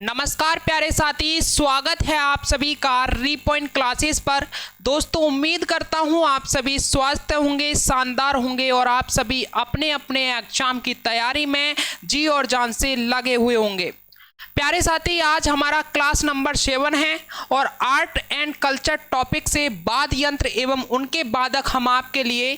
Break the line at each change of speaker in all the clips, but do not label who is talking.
नमस्कार प्यारे साथी, स्वागत है आप सभी का रीपॉइंट क्लासेस पर। दोस्तों, उम्मीद करता हूं आप सभी स्वस्थ होंगे, शानदार होंगे और आप सभी अपने अपने एग्जाम की तैयारी में जी और जान से लगे हुए होंगे। प्यारे साथी, आज हमारा क्लास नंबर 7 है और आर्ट एंड कल्चर टॉपिक से वाद्य यंत्र एवं उनके वादक हम आपके लिए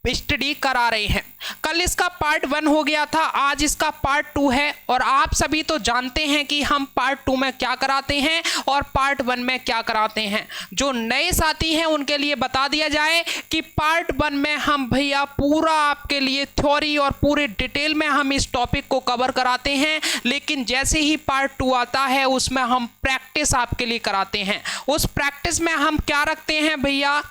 स्टडी करा रहे हैं। कल इसका पार्ट 1 हो गया था, आज इसका पार्ट 2 है और आप सभी तो जानते हैं कि हम पार्ट 2 में क्या कराते हैं और पार्ट 1 में क्या कराते हैं। जो नए साथी हैं उनके लिए बता दिया जाए कि पार्ट 1 में हम भैया पूरा आपके लिए थ्योरी और पूरे डिटेल में हम इस टॉपिक को कवर कराते हैं, लेकिन जैसे ही पार्ट 2 आता है उसमें हम प्रैक्टिस आपके लिए कराते हैं। उस प्रैक्टिस में हम क्या रखते हैं भैया,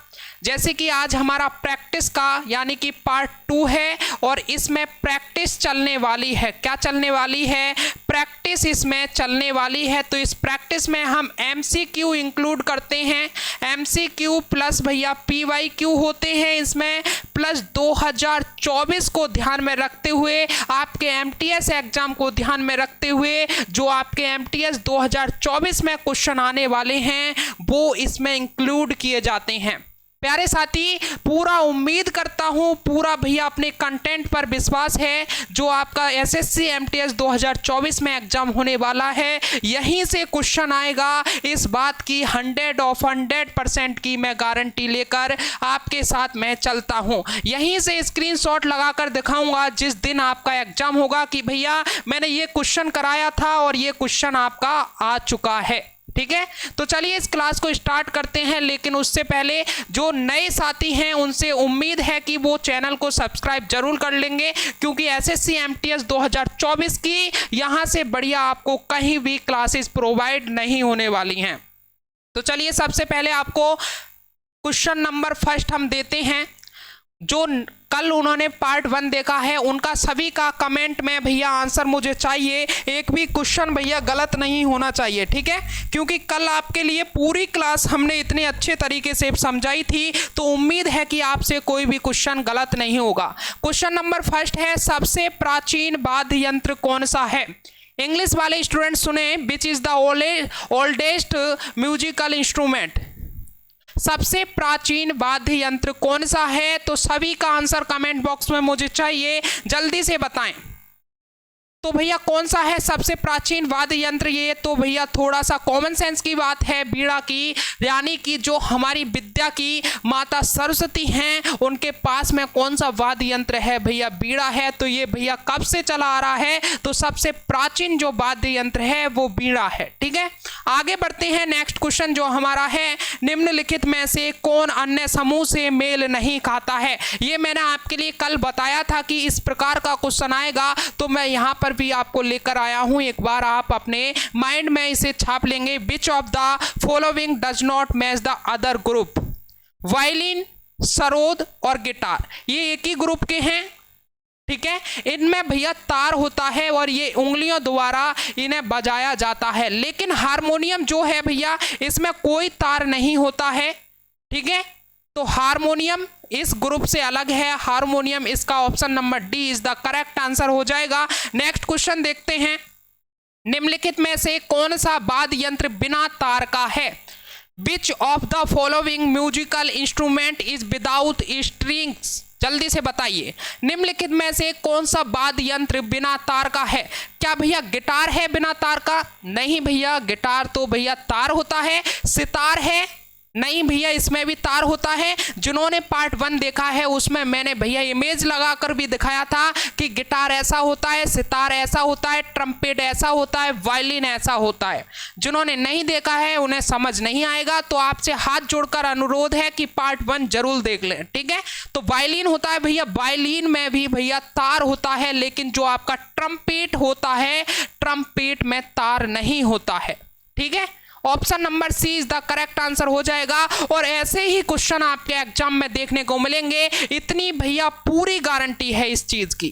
जैसे कि आज हमारा प्रैक्टिस का यानी कि पार्ट 2 है और इसमें प्रैक्टिस चलने वाली है। क्या चलने वाली है? प्रैक्टिस इसमें चलने वाली है। तो इस प्रैक्टिस में हम MCQ इंक्लूड करते हैं। MCQ प्लस भैया PYQ होते हैं इसमें, प्लस 2024 को ध्यान में रखते हुए, आपके MTS एग्जाम को ध्यान में रखते हुए जो आपके MTS 2024 में क्वेश्चन आने वाले हैं वो इसमें इंक्लूड किए जाते हैं। प्यारे साथी, पूरा उम्मीद करता हूं पूरा भैया अपने कंटेंट पर विश्वास है। जो आपका SSC MTS 2024 में एग्जाम होने वाला है, यहीं से क्वेश्चन आएगा, इस बात की 100% की मैं गारंटी लेकर आपके साथ मैं चलता हूं। यहीं से स्क्रीनशॉट लगाकर दिखाऊंगा जिस दिन आपका एग्जाम होगा कि भैया मैंने ये क्वेश्चन कराया था और ये क्वेश्चन आपका आ चुका है। ठीक है, तो चलिए इस क्लास को स्टार्ट करते हैं। लेकिन उससे पहले जो नए साथी हैं उनसे उम्मीद है कि वो चैनल को सब्सक्राइब जरूर कर लेंगे, क्योंकि SSC MTS 2024 की यहाँ से बढ़िया आपको कहीं भी क्लासेस प्रोवाइड नहीं होने वाली हैं। तो चलिए सबसे पहले आपको क्वेश्चन नंबर फर्स्ट हम देते हैं। जो कल उन्होंने पार्ट 1 देखा है उनका सभी का कमेंट में भैया आंसर मुझे चाहिए। एक भी क्वेश्चन भैया गलत नहीं होना चाहिए, ठीक है, क्योंकि कल आपके लिए पूरी क्लास हमने इतने अच्छे तरीके से समझाई थी, तो उम्मीद है कि आपसे कोई भी क्वेश्चन गलत नहीं होगा। क्वेश्चन नंबर फर्स्ट है, सबसे प्राचीन वाद्य यंत्र कौन सा है? इंग्लिश वाले स्टूडेंट सुने, which is the oldest musical instrument? सबसे प्राचीन वाद्य यंत्र कौन सा है? तो सभी का आंसर कमेंट बॉक्स में मुझे चाहिए, जल्दी से बताएं। तो भैया कौन सा है सबसे प्राचीन वाद्य यंत्र? ये तो भैया थोड़ा सा कॉमन सेंस की बात है, बीड़ा की, यानी कि जो हमारी विद्या की माता सरस्वती हैं उनके पास में कौन सा वाद्य यंत्र है भैया? बीड़ा है। तो ये भैया कब से चला आ रहा है? तो सबसे प्राचीन जो वाद्य यंत्र है वो बीड़ा है। ठीक है, आगे बढ़ते हैं। नेक्स्ट क्वेश्चन जो हमारा है, निम्नलिखित में से कौन अन्य समूह से मेल नहीं खाता है? ये मैंने आपके लिए कल बताया था कि इस प्रकार का क्वेश्चन आएगा, तो मैं यहाँ पर भी आपको लेकर आया हूं। एक बार आप अपने माइंड में इसे छाप लेंगे। विच of the following does not match the other group? Violin, sarod और गिटार, ये एक ही ग्रुप के हैं। ठीक है, इनमें भैया तार होता है और ये उंगलियों द्वारा इन्हें बजाया जाता है, लेकिन हारमोनियम जो है भैया इसमें कोई तार नहीं होता है। ठीक है, तो हारमोनियम इस ग्रुप से अलग है। हारमोनियम, इसका option number D is the correct answer हो जाएगा। नेक्स्ट क्वेश्चन देखते हैं, निम्नलिखित में से कौन सा वाद्य यंत्र बिना तार का है? विच of the following musical instrument is without strings? जल्दी से बताइए, निम्नलिखित में से कौन सा वाद्य यंत्र बिना तार का है? क्या भैया गिटार है बिना तार का? नहीं भैया, गिटार तो भैया तार होता है। सितार है? नहीं भैया, इसमें भी तार होता है। जिन्होंने पार्ट 1 देखा है उसमें मैंने भैया इमेज लगाकर भी दिखाया था कि गिटार ऐसा होता है, सितार ऐसा होता है, ट्रम्पेट ऐसा होता है, वायलिन ऐसा होता है। जिन्होंने नहीं देखा है उन्हें समझ नहीं आएगा, तो आपसे हाथ जोड़कर अनुरोध है कि पार्ट 1 जरूर देख लें। ठीक है, तो वायलिन होता है भैया, वायलिन में भी भैया तार होता है, लेकिन जो आपका ट्रम्पेट होता है, ट्रम्पेट में तार नहीं होता है। ठीक है, option number C is the correct answer हो जाएगा। और ऐसे ही क्वेश्चन आपके एग्जाम में देखने को मिलेंगे, इतनी भैया पूरी गारंटी है इस चीज की।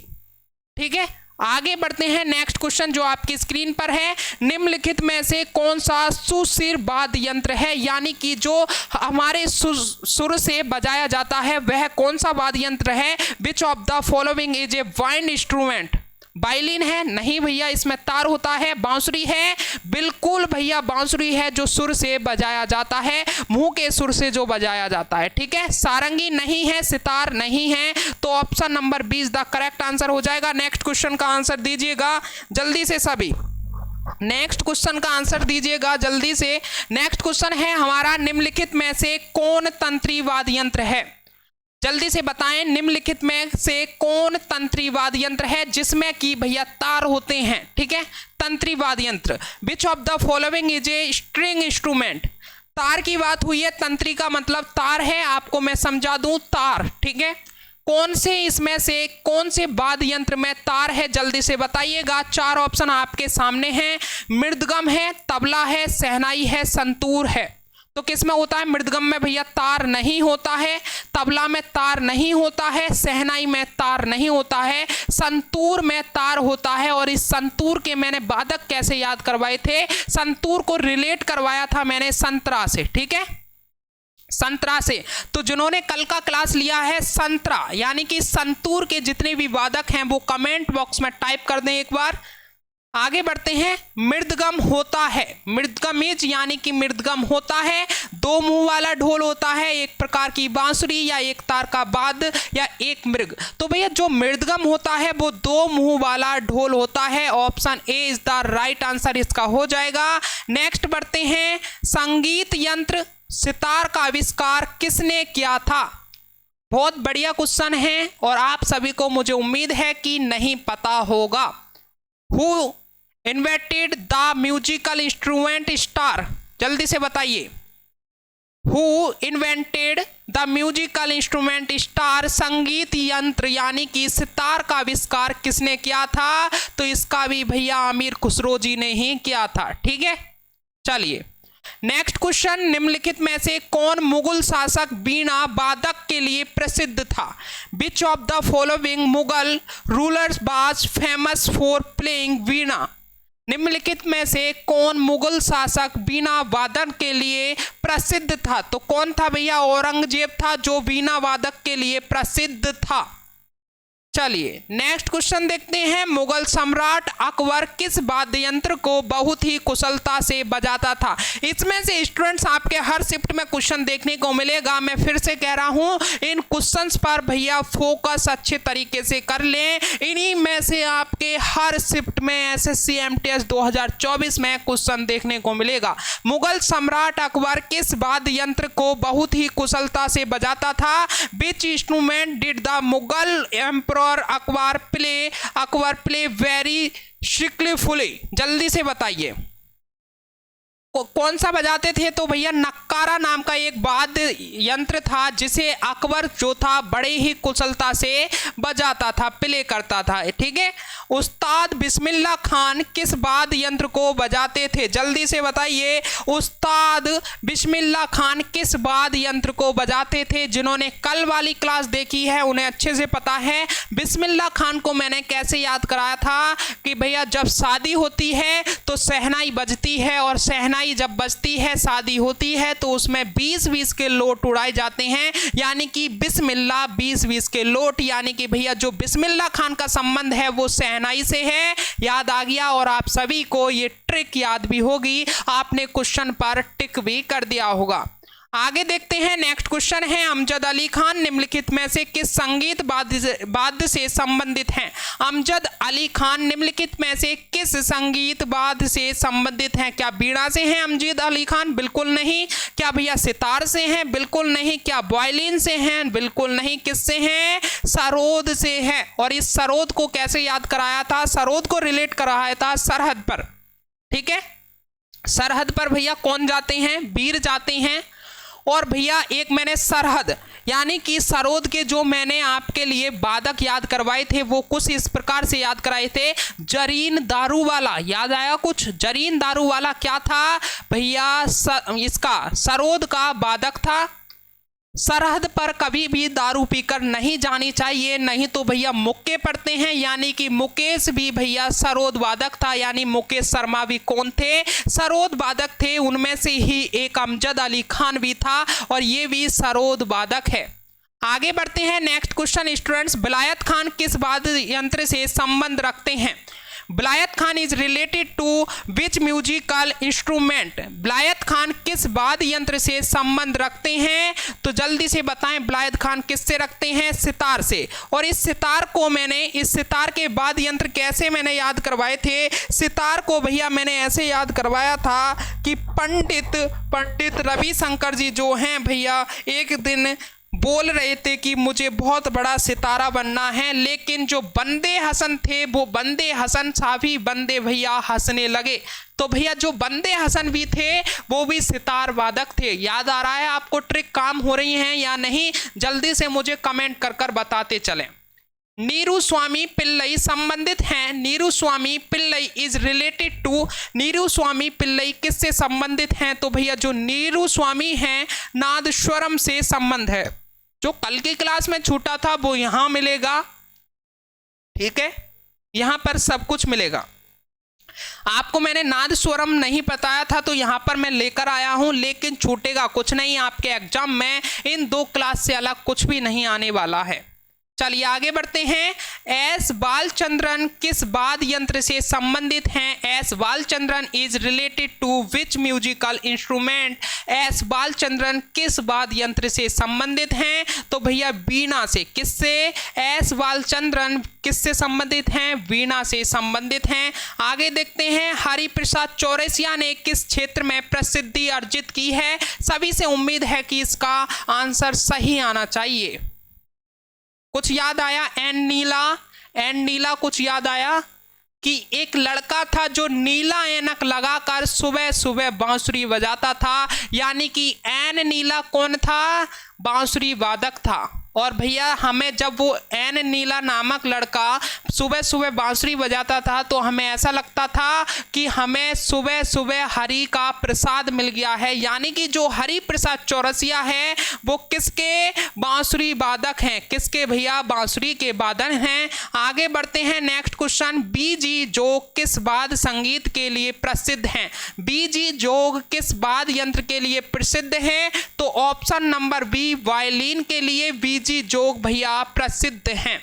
ठीक है, आगे बढ़ते हैं। नेक्स्ट क्वेश्चन जो आपकी स्क्रीन पर है, निम्नलिखित में से कौन सा सुशिर वाद्य यंत्र है? यानी कि जो हमारे सुर से बजाया जाता है वह कौन सा वाद्य यंत्र है? विच of the following is a wind instrument? Violin है? नहीं भैया, इसमें तार होता है। बांसुरी है? बिल्कुल भैया बांसुरी है, जो सुर से बजाया जाता है, मुंह के सुर से जो बजाया जाता है। ठीक है। सारंगी नहीं है, सितार नहीं है, तो option number 20 the correct answer हो जाएगा। नेक्स्ट क्वेश्चन का आंसर दीजिएगा जल्दी से सभी, नेक्स्ट क्वेश्चन का आंसर दीजिएगा जल्दी से। नेक्स्ट क्वेश्चन है हमारा, निम्नलिखित में से कौन तंत्री वाद्य यंत्र है? जल्दी से बताएं, निम्नलिखित में से कौन तंत्री वाद्य यंत्र है जिसमें कि भैया तार होते हैं? ठीक है, तंत्री वाद्य यंत्र। विच of the following is a string instrument? तार की बात हुई है, तंत्री का मतलब तार है, आपको मैं समझा दूं, तार। ठीक है, कौन से इसमें से कौन से वाद्य यंत्र में तार है? जल्दी से बताइएगा। 4 ऑप्शन आपके सामने हैं। मृदगम है, तबला है, शहनाई है, संतूर है। तो किसमें होता है? मृदगम में भैया तार नहीं होता है, तबला में तार नहीं होता है, शहनाई में तार नहीं होता है, संतूर में तार होता है। और इस संतूर के मैंने वादक कैसे याद करवाए थे? संतूर को रिलेट करवाया था मैंने संतरा से। ठीक है, संतरा से। तो जिन्होंने कल का क्लास लिया है संतरा यानी कि संतूर के जितने भी वादक हैं वो कमेंट बॉक्स में टाइप कर दें एक बार। आगे बढ़ते हैं। मृदगम होता है, मृदगमेज यानी कि मृदगम होता है, 2 मुंह वाला ढोल होता है, एक प्रकार की बांसुरी या एक तार का वाद्य या एक मृग। तो भैया जो मृदगम होता है वो 2 मुंह वाला ढोल होता है। Option A is the right answer इसका हो जाएगा। नेक्स्ट बढ़ते हैं। संगीत यंत्र सितार का आविष्कार किसने किया था? बहुत बढ़िया क्वेश्चन है और आप सभी को मुझे उम्मीद है कि नहीं पता होगा। Who invented the musical instrument star? जल्दी से बताइए। Who invented the musical instrument star? संगीत यंत्र यानी कि सितार का आविष्कार किसने किया था? तो इसका भी भैया आमिर खुसरो जी ने ही किया था। ठीक है, चलिए नेक्स्ट क्वेश्चन। निम्नलिखित में से कौन मुगल शासक वीणा वादक के लिए प्रसिद्ध था? Which of the following Mughal rulers was famous for playing veena? निम्नलिखित में से कौन मुगल शासक वीणा वादन के लिए प्रसिद्ध था? तो कौन था भैया? औरंगजेब था जो वीणा वादक के लिए प्रसिद्ध था। चलिए नेक्स्ट क्वेश्चन देखते हैं। मुगल सम्राट अकबर किस वाद्य यंत्र को बहुत ही कुशलता से बजाता था? इसमें से स्टूडेंट्स आपके हर शिफ्ट में क्वेश्चन देखने को मिलेगा। मैं फिर से कह रहा हूं, इन क्वेश्चंस पर भैया फोकस अच्छे तरीके से कर लें। इन्हीं में से आपके हर शिफ्ट में एसएससी एमटीएस 2024 में क्वेश्चन देखने को मिलेगा। मुगल सम्राट अकबर किस वाद्य यंत्र को बहुत ही कुशलता से बजाता था? Which instrument did the Mughal emperor Akbar play very skilfully? जल्दी से बताइए कौन सा बजाते थे? तो भैया नक्कारा नाम का एक वाद्य यंत्र था जिसे अकबर जो था बड़े ही कुशलता से बजाता था, प्ले करता था। ठीक है, उस्ताद बिस्मिल्लाह खान किस वाद्य यंत्र को बजाते थे? जल्दी से बताइए, उस्ताद बिस्मिल्लाह खान किस वाद्य यंत्र को बजाते थे? जिन्होंने कल वाली क्लास देखी है उन्हें अच्छे से पता है। बिस्मिल्लाह खान को मैंने कैसे याद कराया था कि भैया जब शादी होती है तो शहनाई बजती है, और शहनाई जब बजती है, शादी होती है, तो उसमें 20-20 के लोट उड़ाए जाते हैं, यानी कि बिस्मिल्लाह 20-20 के लोट। यानी कि भैया जो बिस्मिल्लाह खान का संबंध है वो शहनाई से है। याद आ गया, और आप सभी को ये ट्रिक याद भी होगी, आपने क्वेश्चन पर टिक भी कर दिया होगा। आगे देखते हैं। नेक्स्ट क्वेश्चन है, अमजद अली खान निम्नलिखित में से किस संगीत वाद्य से संबंधित हैं? अमजद अली खान निम्नलिखित में से किस संगीत वाद्य से संबंधित हैं? क्या बीड़ा से हैं अमजद अली खान? बिल्कुल नहीं। क्या भैया सितार से हैं? बिल्कुल नहीं। क्या वायलिन से हैं? बिल्कुल नहीं। किससे हैं? सरोद से है। और इस सरोद को कैसे याद कराया था? सरोद को रिलेट कराया था सरहद पर। ठीक है, सरहद पर भैया कौन जाते हैं? वीर जाते हैं। और भैया एक मैंने सरहद यानी कि सरोद के जो मैंने आपके लिए वादक याद करवाए थे वो कुछ इस प्रकार से याद कराए थे। जरीन दारू वाला, याद आया कुछ? जरीन दारू वाला क्या था भैया? इसका सरोद का वादक था। सरहद पर कभी भी दारू पीकर नहीं जानी चाहिए, नहीं तो भैया मुक्के पड़ते हैं। यानी कि मुकेश भी भैया सरोद वादक था, यानी मुकेश शर्मा भी कौन थे? सरोद वादक थे। उनमें से ही एक अमजद अली खान भी था और ये भी सरोद वादक है। आगे बढ़ते हैं नेक्स्ट क्वेश्चन स्टूडेंट्स, विलायत खान किस वाद्य यंत्र से संबंध रखते हैं? Vilayat Khan is related to which musical instrument? Vilayat Khan किस वाद्य यंत्र से संबंध रखते हैं? तो जल्दी से बताएं, विलायत खान किससे रखते हैं? सितार से। और इस सितार के वाद्य यंत्र कैसे मैंने याद करवाए थे? सितार को भैया मैंने ऐसे याद करवाया था कि पंडित रविशंकर जी जो हैं भैया एक दिन बोल रहे थे कि मुझे बहुत बड़ा सितारा बनना है, लेकिन जो बंदे हसन थे वो बंदे हसन साभी बंदे भैया हंसने लगे। तो भैया जो बंदे हसन भी थे वो भी सितार वादक थे। याद आ रहा है आपको? ट्रिक काम हो रही है या नहीं? जल्दी से मुझे कमेंट कर बताते चलें। नीरू स्वामी पिल्लई संबंधित हैं। Neeru Swami Pillai is related to, Neeru Swami Pillai किससे संबंधित हैं? तो भैया जो नीरू स्वामी हैं नादस्वरम से संबंध है। जो कल की क्लास में छूटा था वो यहां मिलेगा, ठीक है, यहां पर सब कुछ मिलेगा। आपको मैंने नादस्वरम नहीं बताया था तो यहां पर मैं लेकर आया हूं, लेकिन छूटेगा कुछ नहीं आपके एग्जाम में। इन दो क्लास से अलग कुछ भी नहीं आने वाला है। चलिए आगे बढ़ते हैं। एस बालचंद्रन किस वाद्य यंत्र से संबंधित हैं? S Balachandran is related to which musical instrument? S Balachandran किस वाद्य यंत्र से संबंधित हैं? तो भैया वीणा से। किससे? एस बालचंद्रन किससे संबंधित हैं? वीणा से संबंधित हैं। आगे देखते हैं, हरिप्रसाद चौरसिया ने किस क्षेत्र में प्रसिद्धि अर्जित की है? सभी से उम्मीद है कि इसका आंसर सही आना चाहिए। कुछ याद आया? एन नीला कुछ याद आया कि एक लड़का था जो नीला ऐनक लगाकर सुबह सुबह बांसुरी बजाता था, यानी कि एन नीला कौन था? बांसुरी वादक था। और भैया हमें जब वो एन नीला नामक लड़का सुबह सुबह बांसुरी बजाता था तो हमें ऐसा लगता था कि हमें सुबह सुबह हरि का प्रसाद मिल गया है, यानी कि जो हरि प्रसाद चौरसिया है वो किसके? बांसुरी वादक हैं। किसके भैया? बांसुरी के वादक हैं। आगे बढ़ते हैं नेक्स्ट क्वेश्चन, बीजी जोग किस वाद्य संगीत के लिए प्रसिद्ध हैं? बीजी जोग किस वाद्य यंत्र के लिए प्रसिद्ध है? तो ऑप्शन नंबर बी वायलिन के लिए बीजी जोग भैया प्रसिद्ध हैं।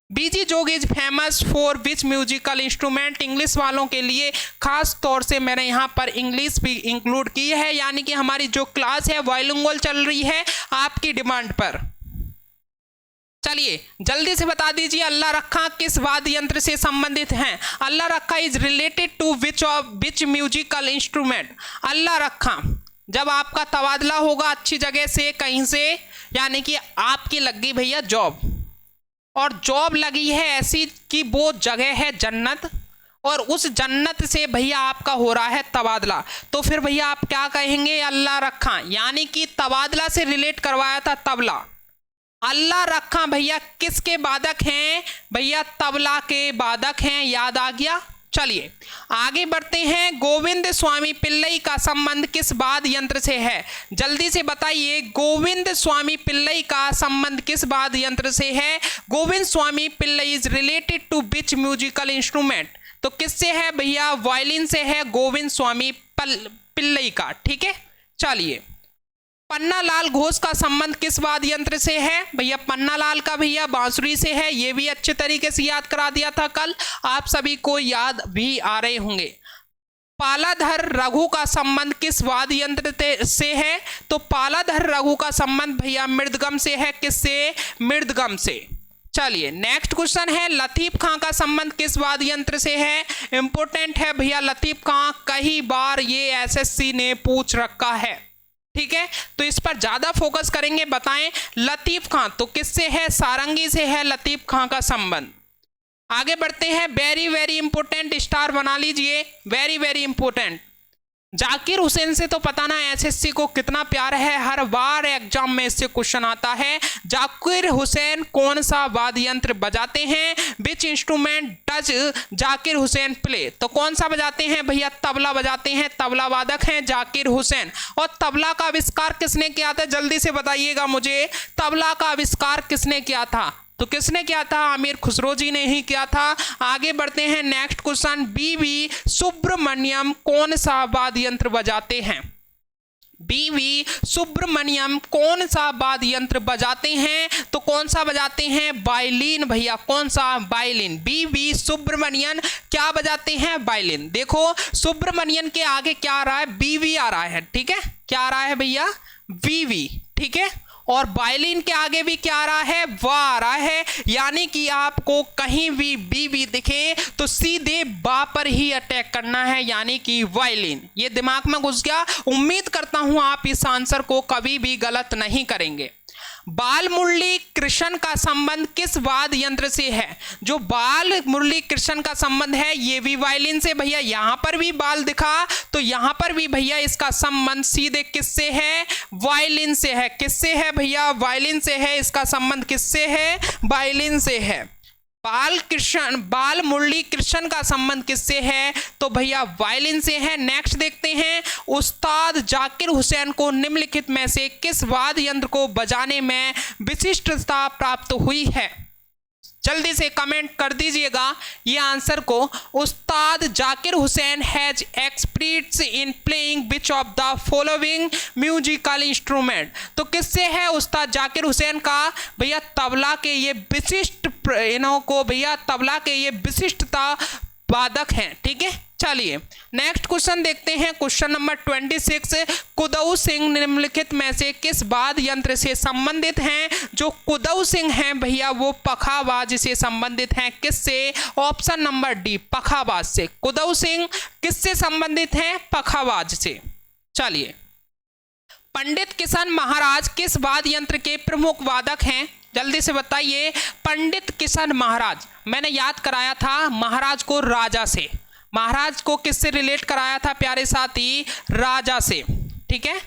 बीजी जोग is famous for which musical instrument? English वालों के लिए खास तौर से मैंने यहाँ पर इंग्लिश भी इंक्लूड की है, यानी कि हमारी जो क्लास है बाइलिंगुअल चल रही है आपकी डिमांड पर। चलिए जल्दी से बता दीजिए, अल्लाह रखा किस वाद्य यंत्र से संबंधित हैं? Allah Rakha is related to which musical instrument? Allah Rakha जब आपका तबादला होगा अच्छी जगह से कहीं से, यानी कि आपकी लग गई भैया जॉब, और जॉब लगी है ऐसी कि वो जगह है जन्नत, और उस जन्नत से भैया आपका हो रहा है तबादला, तो फिर भैया आप क्या कहेंगे? अल्लाह रखा, यानी कि तबादला से रिलेट करवाया था तबला। अल्लाह रखा भैया किसके वादक हैं? भैया तबला के वादक हैं। याद आ गया? चलिए आगे बढ़ते हैं। गोविंद स्वामी पिल्लई का संबंध किस वाद्य यंत्र से है? जल्दी से बताइए, गोविंद स्वामी पिल्लई का संबंध किस वाद्य यंत्र से है? Govind Swami Pillai is related to which musical instrument? तो किससे है भैया? वायलिन से है गोविंद स्वामी पिल्लई का। ठीक है, चलिए पन्नालाल घोष का संबंध किस वाद्य यंत्र से है? भैया पन्नालाल का भैया बांसुरी से है। ये भी अच्छे तरीके से याद करा दिया था कल, आप सभी को याद भी आ रहे होंगे। पालाधर रघु का संबंध किस वाद्य यंत्र से है? तो पालाधर रघु का संबंध भैया मृदगम से है। किससे? मृदगम से। चलिए नेक्स्ट क्वेश्चन है, लतीफ खां का संबंध किस वाद्य यंत्र से है? इंपोर्टेंट है भैया लतीफ खां, कई बार ये एसएससी ने पूछ रखा है। ठीक है, तो इस पर ज्यादा फोकस करेंगे। बताएं लतीफ खां तो किससे है? सारंगी से है लतीफ खां का संबंध। आगे बढ़ते हैं, वेरी वेरी इंपोर्टेंट स्टार बना लीजिए, very very important. Zakir Hussain से तो पता ना एसएससी को कितना प्यार है, हर बार एग्जाम में इससे क्वेश्चन आता है। जाकिर हुसैन कौन सा वाद्य यंत्र बजाते हैं? Which instrument does Zakir Hussain play? तो कौन सा बजाते हैं भैया? तबला बजाते हैं, तबला वादक हैं जाकिर हुसैन। और तबला का आविष्कार किसने किया था? जल्दी से बताइएगा मुझे, तबला का आविष्कार किसने किया था? तो किसने किया था? आमिर खुसरो जी ने ही किया था। आगे बढ़ते हैं नेक्स्ट क्वेश्चन, बीवी सुब्रमण्यम कौन सा वाद्य यंत्र बजाते हैं? बीवी सुब्रमण्यम कौन सा वाद्य यंत्र बजाते हैं? तो कौन सा बजाते हैं? वायलिन भैया। कौन सा? वायलिन। बीवी सुब्रमण्यम क्या बजाते हैं? वायलिन। देखो सुब्रमण्यम के आगे क्या आ रहा है? बीवी आ रहा है, ठीक है। क्या आ रहा है भैया? वीवी, ठीक है। और वायलिन के आगे भी क्या आ रहा है? वा आ रहा है। यानी कि आपको कहीं भी बीवी दिखे तो सीधे बा पर ही अटैक करना है, यानी कि वायलिन। ये दिमाग में घुस गया। उम्मीद करता हूं आप इस आंसर को कभी भी गलत नहीं करेंगे। बाल मुरली कृष्ण का संबंध किस वाद्य यंत्र से है? जो बाल मुरली कृष्ण का संबंध है ये भी वायलिन से भैया। यहां पर भी बाल दिखा तो यहां पर भी भैया इसका संबंध सीधे किससे है? वायलिन से है। किससे है भैया? वायलिन से है। इसका संबंध किससे है? वायलिन से है। बाल मुरली कृष्ण का संबंध किससे है? तो भैया वायलिन से है। नेक्स्ट देखते हैं, उस्ताद जाकिर हुसैन को निम्नलिखित में से किस वाद्य यंत्र को बजाने में विशिष्टता प्राप्त हुई है? जल्दी से कमेंट कर दीजिएगा ये आंसर को। उस्ताद Zakir Hussain has expertise in playing which of the following musical instrument? तो किससे है उस्ताद जाकिर हुसैन का? भैया तबला के ये विशिष्ट को भैया तबला के ये विशिष्टता वादक हैं, ठीक है। चलिए नेक्स्ट क्वेश्चन देखते हैं। क्वेश्चन नंबर 26, कुदऊ सिंह निम्नलिखित में से किस वाद्य यंत्र से संबंधित हैं? जो कुदऊ सिंह हैं भैया वो पखावाज से संबंधित हैं। किससे? ऑप्शन नंबर डी, पखावाज से। कुदऊ सिंह किससे संबंधित हैं? पखावाज से। चलिए, पंडित किशन महाराज किस वाद्य यंत्र के प्रमुख वादक हैं? जल्दी से बताइए। पंडित किशन महाराज, मैंने याद कराया था महाराज को राजा से। महाराज को किससे रिलेट कराया था प्यारे साथी? राजा से, ठीक है।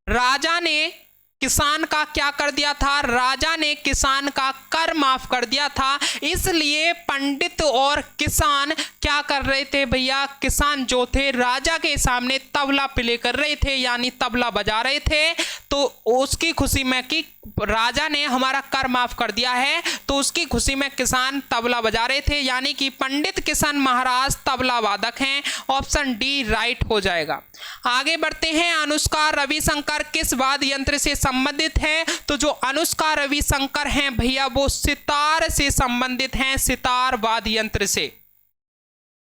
राजा ने किसान का क्या कर दिया था? राजा ने किसान का कर माफ कर दिया था। इसलिए पंडित और किसान क्या कर रहे थे भैया? किसान जो थे राजा के सामने तबला प्ले कर रहे थे, यानी तबला बजा रहे थे। तो उसकी खुशी में कि राजा ने हमारा कर माफ कर दिया है, तो उसकी खुशी में किसान तबला बजा रहे थे, यानी कि पंडित किशन महाराज तबला वादक हैं। ऑप्शन डी राइट हो जाएगा। आगे बढ़ते हैं। अनुष्का रविशंकर किस वाद्य यंत्र से संबंधित है? तो जो अनुष्का रविशंकर हैं भैया वो सितार से संबंधित हैं, सितार वाद्य यंत्र से।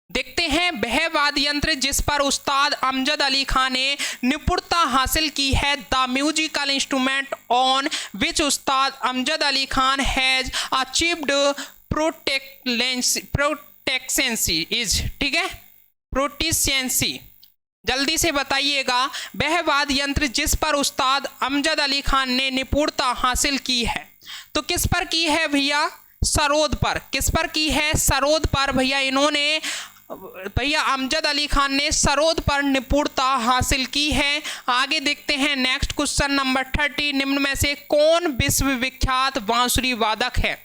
देखते हैं वह वाद्य यंत्र जिस पर उस्ताद अमजद अली खान ने निपुणता हासिल की है। The musical instrument on which Ustad Amjad Ali Khan has achieved proficiency is, ठीक है, प्रोटिशियंसी। जल्दी से बताइएगा वह वाद्य यंत्र जिस पर उस्ताद अमजद अली खान ने निपुणता हासिल की है। तो किस पर की है भैया? सरोद पर। किस पर की है? सरोद पर भैया। इन्होंने भैया अमजद अली खान ने सरोद पर निपुणता हासिल की है। आगे देखते हैं नेक्स्ट क्वेश्चन नंबर 30, निम्न में से कौन विश्वविख्यात बांसुरी वादक है?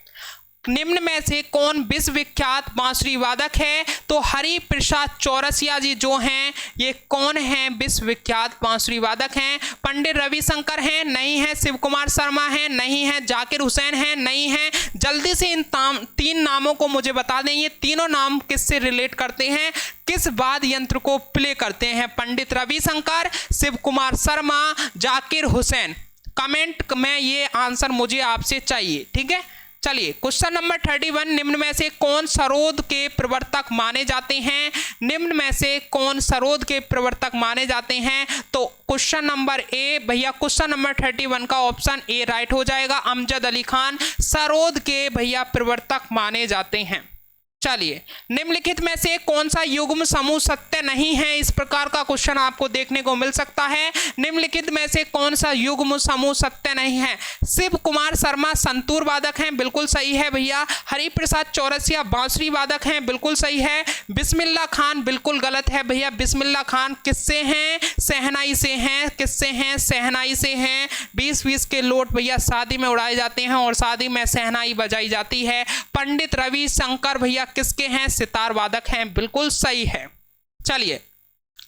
निम्न में से कौन विश्वविख्यात बांसुरी वादक है? तो हरि प्रसाद चौरसिया जी जो हैं ये कौन हैं? विश्वविख्यात बांसुरी वादक हैं। पंडित रविशंकर हैं? नहीं है। शिव कुमार शर्मा हैं? नहीं है। जाकिर हुसैन हैं? नहीं है। जल्दी से इन तीन नामों को मुझे बता दें। ये तीनों नाम किससे रिलेट करते हैं? किस वाद्य यंत्र को प्ले करते हैं? पंडित रविशंकर, शिव कुमार शर्मा, जाकिर हुसैन। कमेंट में ये आंसर मुझे आपसे चाहिए, ठीक है। चलिए क्वेश्चन नंबर 31, निम्न में से कौन सरोद के प्रवर्तक माने जाते हैं? निम्न में से कौन सरोद के प्रवर्तक माने जाते हैं? तो क्वेश्चन नंबर ए भैया, क्वेश्चन नंबर 31 का ऑप्शन ए राइट हो जाएगा। अमजद अली खान सरोद के भैया प्रवर्तक माने जाते हैं। चलिए, निम्नलिखित में से कौन सा युग्म समूह सत्य नहीं है? इस प्रकार का क्वेश्चन आपको देखने को मिल सकता है। निम्नलिखित में से कौन सा युग्म समूह सत्य नहीं है? शिव कुमार शर्मा संतूर वादक हैं, बिल्कुल सही है भैया। हरिप्रसाद चौरसिया बांसुरी वादक हैं, बिल्कुल सही है। बिस्मिल्लाह खान बिल्कुल गलत है भैया। बिस्मिल्लाह खान किससे हैं? शहनाई से हैं। किससे हैं? शहनाई से हैं। 20-20 के नोट भैया शादी में उड़ाए जाते हैं और शादी में शहनाई बजाई जाती है। पंडित रविशंकर भैया किसके हैं? सितार वादक हैं, बिल्कुल सही है। चलिए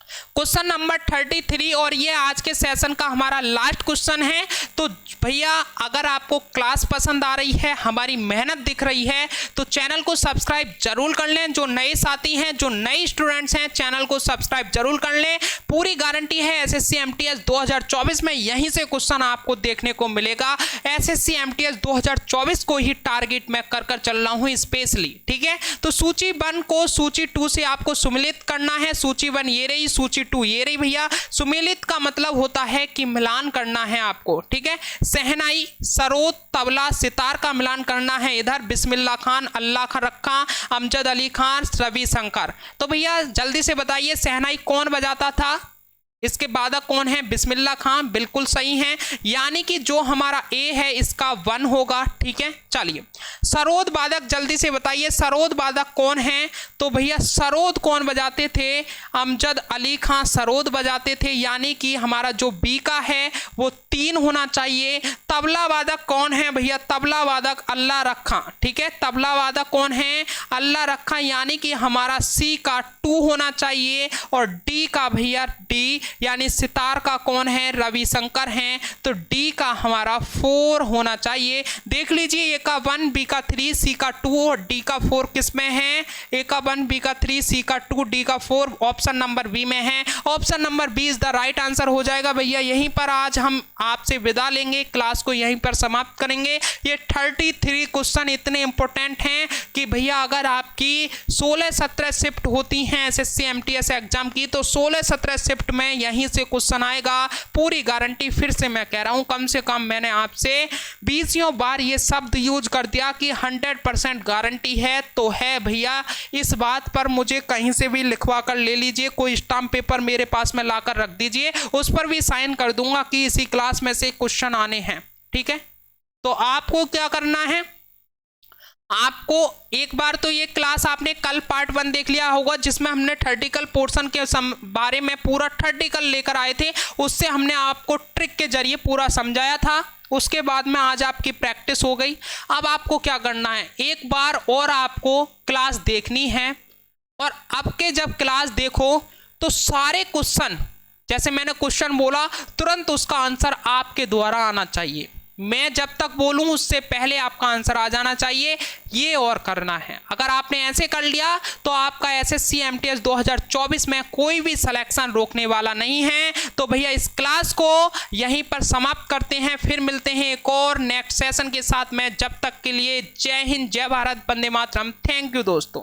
क्वेश्चन नंबर 33 और ये आज के सेशन का हमारा लास्ट क्वेश्चन है। तो भैया अगर आपको क्लास पसंद आ रही है, हमारी मेहनत दिख रही है, तो चैनल को सब्सक्राइब जरूर कर लें। जो नए साथी हैं, जो नए स्टूडेंट्स हैं, चैनल को सब्सक्राइब जरूर कर लें। पूरी गारंटी है एसएससी एमटीएस 2024 में यहीं से क्वेश्चन आपको देखने को मिलेगा। एसएससी एमटीएस 2024 को ही टारगेट मैं कर चल रहा हूँ स्पेशली, ठीक है। तो सूची 1 को सूची 2 से आपको सुमेलित करना है। सूची 1 ये रही, सूची 2 ये रही भैया। सुमेलित का मतलब होता है कि मिलान करना है आपको, ठीक है। सहनाई, सरोद, तबला, सितार का मिलान करना है। इधर बिस्मिल्लाह खान, अल्लाह खान रखा, अमजद अली खान, रविशंकर। तो भैया जल्दी से बताइए सहनाई कौन बजाता था? इसके बादक कौन है? बिस्मिल्लाह खान, बिल्कुल सही है। यानी कि जो हमारा ए है इसका 1 होगा, ठीक है। चलिए सरोद बादक जल्दी से बताइए, सरोद बादक कौन है? तो भैया सरोद कौन बजाते थे? अमजद अली खान सरोद बजाते थे। यानी कि हमारा जो बी का है वो 3 होना चाहिए। तबला वादक कौन है भैया? तबला वादक अल्लाह रखा, ठीक है। तबला वादक कौन है? अल्लाह रखा। यानी कि हमारा सी का 2 होना चाहिए। और डी का भैया डी यानी सितार का कौन है? रविशंकर हैं। तो डी का हमारा 4 होना चाहिए। देख लीजिए ए का 1, बी का 3, सी का 2 और डी का 4 किस में है? ए का 1, बी का 3, सी का 2, डी का 4 ऑप्शन नंबर बी में है। Option number B is the right answer हो जाएगा भैया। यहीं पर आज हम आपसे विदा लेंगे, क्लास को यहीं पर समाप्त करेंगे। ये 33 क्वेश्चन इतने इंपॉर्टेंट हैं कि भैया अगर आपकी 16-17 शिफ्ट होती हैं एसएससी एमटीएस एग्जाम की, तो 16-17 शिफ्ट में यहीं से क्वेश्चन आएगा। पूरी गारंटी, फिर से मैं कह रहा हूं, कम से कम मैंने आपसे 20 बार ये शब्द यूज कर दिया कि 100% गारंटी है। तो है भैया, इस बात पर मुझे कहीं से भी लिखवा कर ले लीजिए, कोई स्टाम्प पेपर मेरे पास में लाकर रख दीजिए, उस पर भी साइन कर दूंगा कि इसी क्लास में से क्वेश्चन आने हैं, ठीक है। तो आपको क्या करना है, आपको एक बार तो ये क्लास आपने कल पार्ट 1 देख लिया होगा, जिसमें हमने थर्टिकल पोर्शन के बारे में पूरा थर्टिकल लेकर आए थे। उससे हमने आपको ट्रिक के जरिए पूरा समझाया था। उसके बाद में आज आपकी प्रैक्टिस हो गई। अब आपको क्या करना है, एक बार और आपको क्लास देखनी है। और अब के जब क्लास देखो तो सारे क्वेश्चन, जैसे मैंने क्वेश्चन बोला, तुरंत उसका आंसर आपके द्वारा आना चाहिए। मैं जब तक बोलूं उससे पहले आपका आंसर आ जाना चाहिए। ये और करना है, अगर आपने ऐसे कर लिया तो आपका एसएससी एमटीएस 2024 में कोई भी सिलेक्शन रोकने वाला नहीं है। तो भैया इस क्लास को यहीं पर समाप्त करते हैं, फिर मिलते हैं एक और नेक्स्ट सेशन के साथ में। जब तक के लिए जय हिंद, जय भारत, वंदे मातरम। थैंक यू दोस्तों।